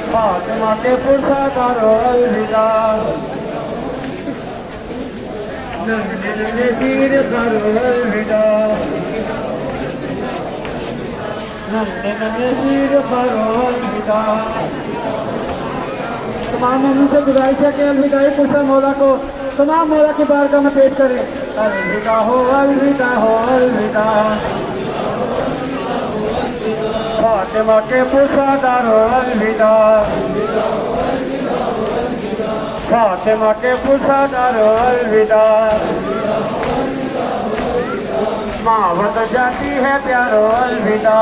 फातिमा के पुरसा करो अलविदा, नन्हे तीर करो अलविदा, नन्हे तीर करो अलविदा। तमाम उम्मीद से गुजारिश है कि अलविदाई पुरसा मौला को तमाम मौला की बारगाह में पेश करें। अलविदा हो अलविदा हो अलविदा, फातिमा के पुरसादारो अलविदा, फातिमा के पुरसादारो अलविदा। माँ वतन जाती है प्यारो अलविदा,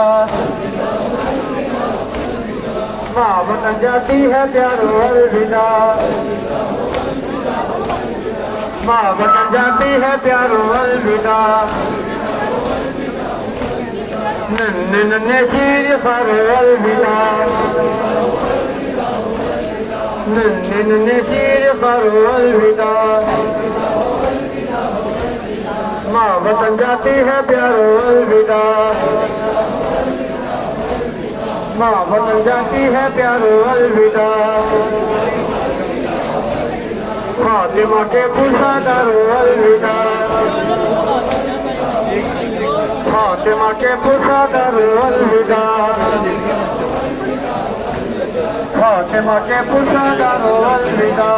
माँ वतन जाती है प्यारो अलविदा, माँ वतन जाती है प्यारो अलविदा। नन्हे नन्हे शीर खारो अलविदा, नन्हे नन्हे शीर खारो अलविदा। माँ वतन जाती है प्यारो अलविदा, माँ वतन जाती है प्यारो अलविदा। फातिमा के पुरसादारो अलविदा, फातिमा के पुरसादारो अलविदा, फातिमा के पुरसादारो अलविदा।